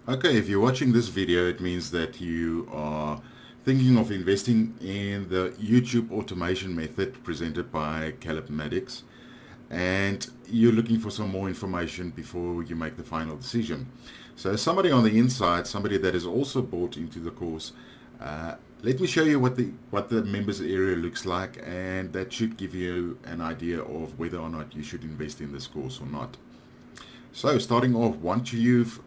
Okay, if you're watching this video, it means that you are thinking of investing in the YouTube automation method presented by Maddix, and you're looking for some more information before you make the final decision. So somebody on the inside, somebody that is also bought into the course, let me show you what the members area looks like, and that should give you an idea of whether or not you should invest in this course or not. So starting off, once you've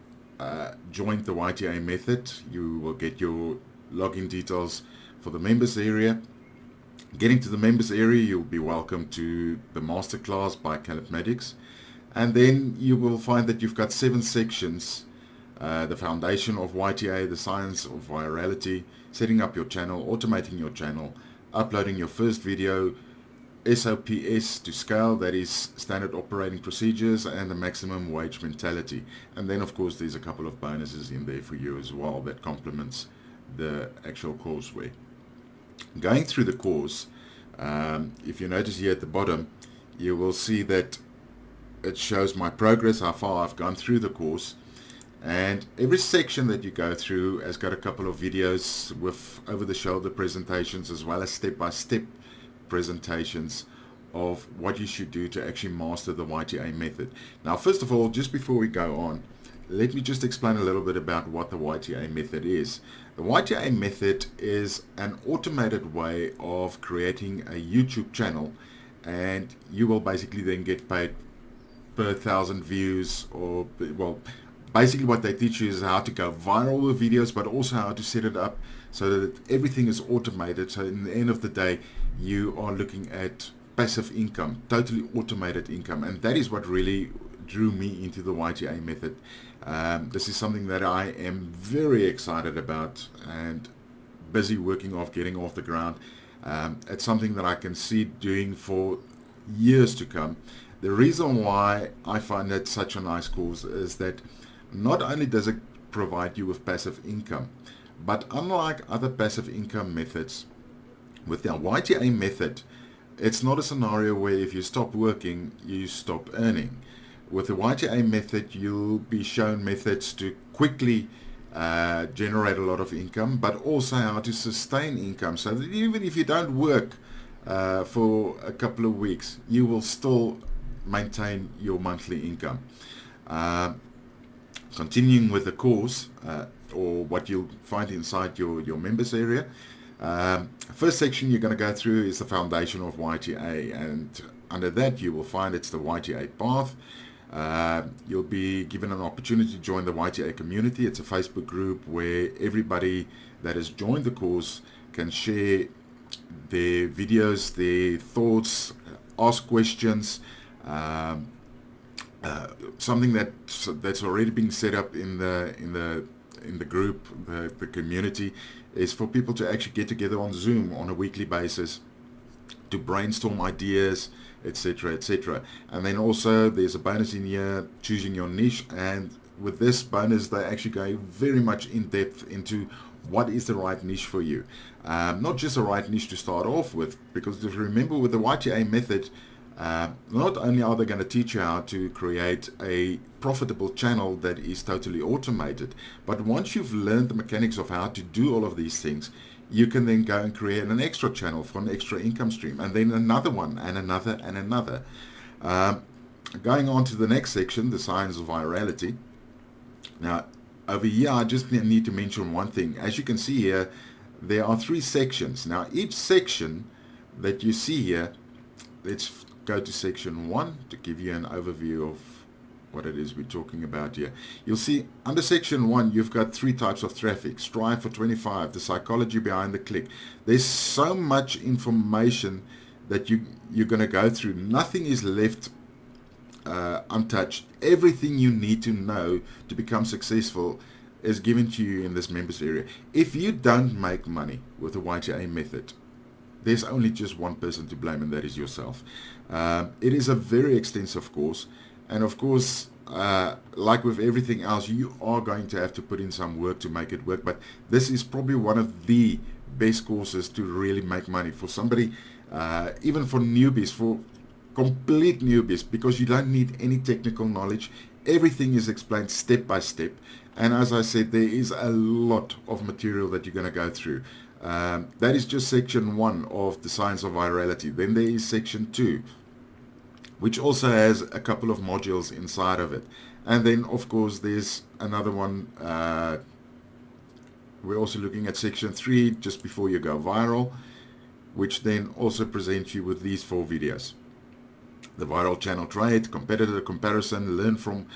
joined the YTA method, you will get your login details for the members area. Getting to the members area, you'll be welcome to the masterclass by Maddix, and then you will find that you've got 7 sections: the foundation of YTA, the science of virality, setting up your channel, automating your channel, uploading your first video, SOPs to scale, that is standard operating procedures, and the maximum wage mentality. And then of course there's a couple of bonuses in there for you as well that complements the actual courseware. Going through the course, if you notice here at the bottom, you will see that it shows my progress, how far I've gone through the course. And every section that you go through has got a couple of videos with over-the-shoulder presentations as well as step-by-step presentations of what you should do to actually master the YTA method. Now, first of all, just before we go on, let me just explain a little bit about what the YTA method is. The YTA method is an automated way of creating a YouTube channel, and you will basically then get paid per 1,000 views, or, well, basically what they teach you is how to go viral with videos, but also how to set it up so that everything is automated. So in the end of the day, you are looking at passive income, totally automated income. And that is what really drew me into the YTA method. This is something that I am very excited about and busy working off, getting off the ground. It's something that I can see doing for years to come. The reason why I find it such a nice course is that not only does it provide you with passive income, but unlike other passive income methods, with the YTA method, it's not a scenario where if you stop working, you stop earning. With the YTA method, you'll be shown methods to quickly generate a lot of income, but also how to sustain income, so that even if you don't work for a couple of weeks, you will still maintain your monthly income. Continuing with the course, or what you'll find inside your members area, first section you're going to go through is the foundation of YTA, and under that you will find it's the YTA path. You'll be given an opportunity to join the YTA community. It's a Facebook group where everybody that has joined the course can share their videos, their thoughts, ask questions. Something that's already been set up in the group, the community, is for people to actually get together on Zoom on a weekly basis to brainstorm ideas, etc., etc. And then also there's a bonus in here, choosing your niche, and with this bonus they actually go very much in depth into what is the right niche for you. Not just the right niche to start off with, because if you remember with the YTA method, not only are they going to teach you how to create a profitable channel that is totally automated, but once you've learned the mechanics of how to do all of these things, you can then go and create an extra channel for an extra income stream, and then another one, and another, and another. Going on to the next section, the science of virality. Now, over here, I just need to mention one thing. As you can see here, there are 3 sections. Now, each section that you see here, let's go to section 1 to give you an overview of what it is we're talking about here. You'll see under section 1 you've got 3 types of traffic: strive for 25, the psychology behind the click. There's so much information that you're going to go through. Nothing is left untouched. Everything you need to know to become successful is given to you in this members area. If you don't make money with the YTA method, there's only just one person to blame, and that is yourself. It is a very extensive course, and of course, like with everything else, you are going to have to put in some work to make it work, but this is probably one of the best courses to really make money for somebody, even for newbies, for complete newbies, because you don't need any technical knowledge. Everything is explained step by step. And as I said, there is a lot of material that you're going to go through. That is just section 1 of the science of virality. Then there is section 2, which also has a couple of modules inside of it. And then, of course, there's another one. We're also looking at section 3, just before you go viral, which then also presents you with these 4 videos. The viral channel trade, competitor comparison, learn from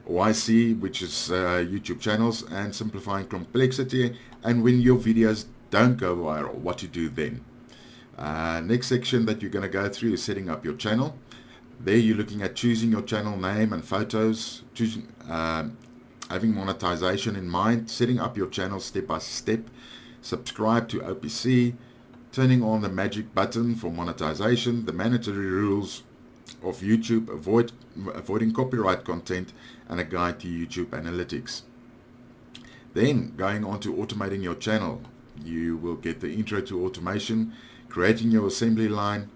YC, which is YouTube channels, and simplifying complexity, and when your videos don't go viral, what to do then. Next section that you're going to go through is setting up your channel. There you're looking at choosing your channel name and photos, choosing, having monetization in mind, setting up your channel step by step, subscribe to OPC, turning on the magic button for monetization, the mandatory rules of YouTube, avoiding copyright content, and a guide to YouTube analytics. Then going on to automating your channel, you will get the intro to automation, creating your assembly line,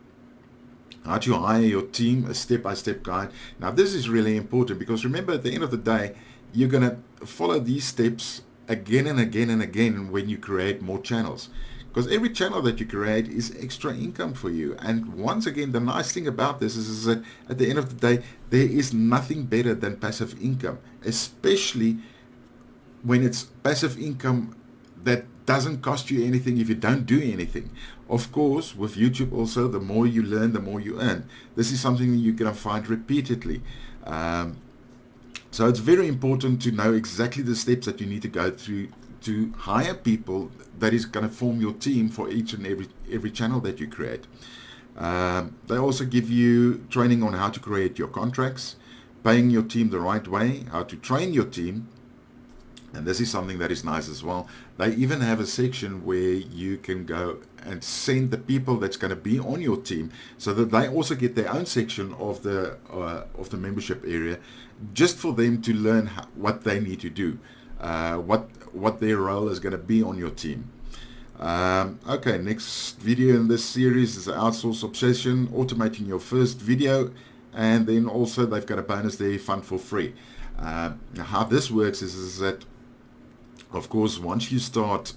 how to hire your team, a step-by-step guide. Now this is really important, because remember, at the end of the day, you're going to follow these steps again and again and again when you create more channels. Because every channel that you create is extra income for you. And once again, the nice thing about this is that at the end of the day, there is nothing better than passive income, especially when it's passive income that doesn't cost you anything if you don't do anything. Of course, with YouTube also, the more you learn, the more you earn. This is something that you're going to find repeatedly. So it's very important to know exactly the steps that you need to go through to hire people that is going to form your team for each and every channel that you create. They also give you training on how to create your contracts, paying your team the right way, how to train your team, and this is something that is nice as well. They even have a section where you can go and send the people that's going to be on your team, so that they also get their own section of the membership area, just for them to learn what they need to do, what their role is going to be on your team. Okay, next video in this series is Outsource Obsession, automating your first video, and then also they've got a bonus there, fun for free. How this works is that, of course, once you start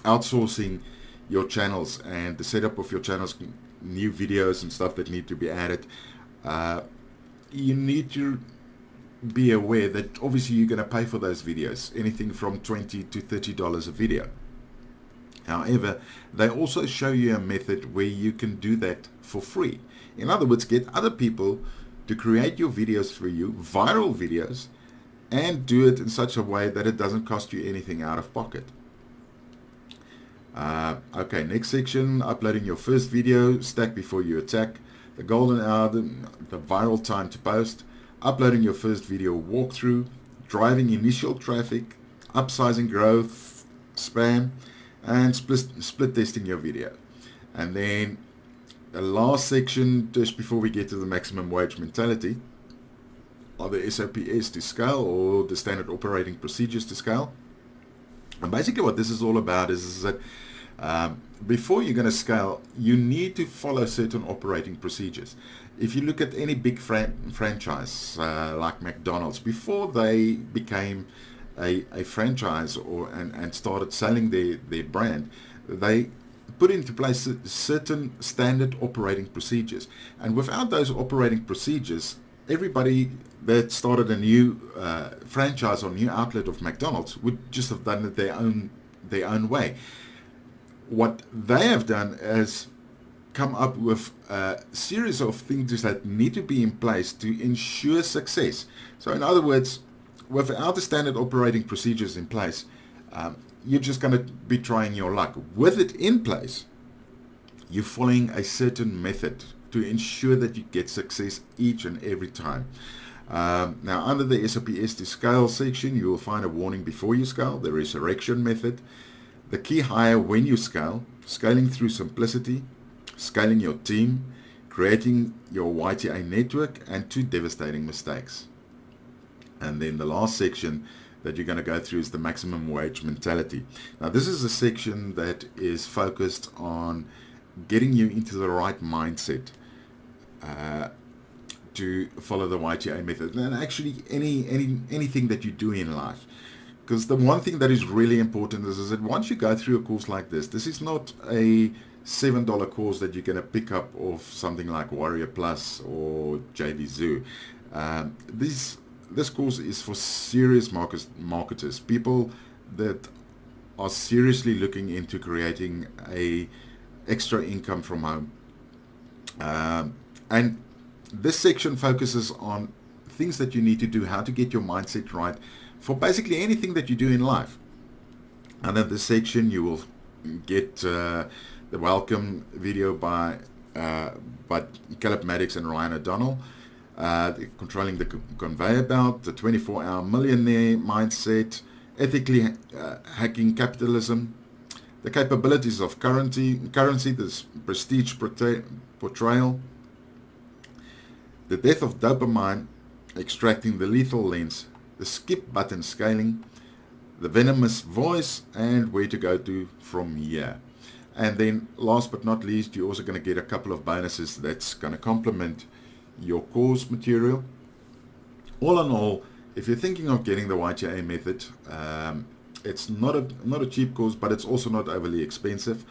outsourcing your channels and the setup of your channels, new videos and stuff that need to be added, you need to be aware that obviously you're going to pay for those videos, anything from $20 to $30 a video. However, they also show you a method where you can do that for free. In other words, get other people to create your videos for you, viral videos, and do it in such a way that it doesn't cost you anything out of pocket. Okay, next section, uploading your first video, stack before you attack, the golden hour, the viral time to post, uploading your first video walkthrough, driving initial traffic, upsizing growth, spam, and split testing your video. And then the last section, just before we get to the maximum wage mentality, are the SOPs to scale, or the standard operating procedures to scale. And basically what this is all about is that before you're going to scale, you need to follow certain operating procedures. If you look at any big franchise like McDonald's, before they became a franchise and started selling their brand, they put into place certain standard operating procedures. And without those operating procedures, everybody that started a new franchise or new outlet of McDonald's would just have done it their own way. What they have done is come up with a series of things that need to be in place to ensure success. So in other words, without the standard operating procedures in place, you're just going to be trying your luck. With it in place, you're following a certain method to ensure that you get success each and every time. Now, under the SOPs to scale section, you will find a warning before you scale, the resurrection method, the key hire when you scale, scaling through simplicity, scaling your team, creating your YTA network, and 2 devastating mistakes. And then the last section that you're going to go through is the maximum wage mentality. Now, this is a section that is focused on getting you into the right mindset to follow the YTA method, and actually anything that you do in life. Because the one thing that is really important is that once you go through a course like this is not a $7 course that you're going to pick up off something like Warrior Plus or JV Zoo. This course is for serious marketers, people that are seriously looking into creating a extra income from home. And this section focuses on things that you need to do, how to get your mindset right for basically anything that you do in life. And in this section you will get the welcome video by Caleb Maddix and Ryan O'Donnell, controlling the conveyor belt, the 24-hour millionaire mindset, ethically hacking capitalism, the capabilities of currency, this prestige portrayal, the death of dopamine, extracting the lethal lens, the skip button scaling, the venomous voice, and where to go to from here. And then last but not least, you're also going to get a couple of bonuses that's going to complement your course material. All in all, if you're thinking of getting the YTA method, it's not a cheap course, but it's also not overly expensive.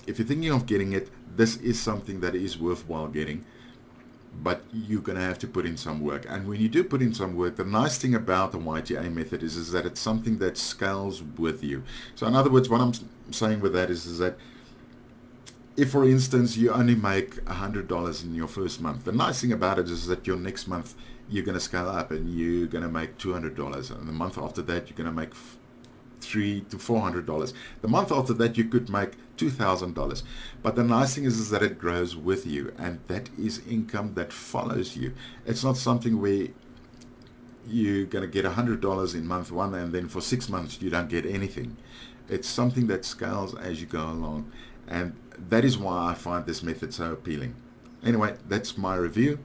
If you're thinking of getting it, this is something that is worthwhile getting, but you're going to have to put in some work. And when you do put in some work, the nice thing about the YTA method is that it's something that scales with you. So in other words, what I'm saying with that is that if, for instance, you only make $100 in your first month, the nice thing about it is that your next month you're going to scale up and you're going to make $200, and the month after that you're going to make $300 to $400. The month after that you could make $2,000. But the nice thing is that it grows with you, and that is income that follows you. It's not something where you're going to get $100 in month one and then for 6 months you don't get anything. It's something that scales as you go along, and that is why I find this method so appealing. Anyway, that's my review.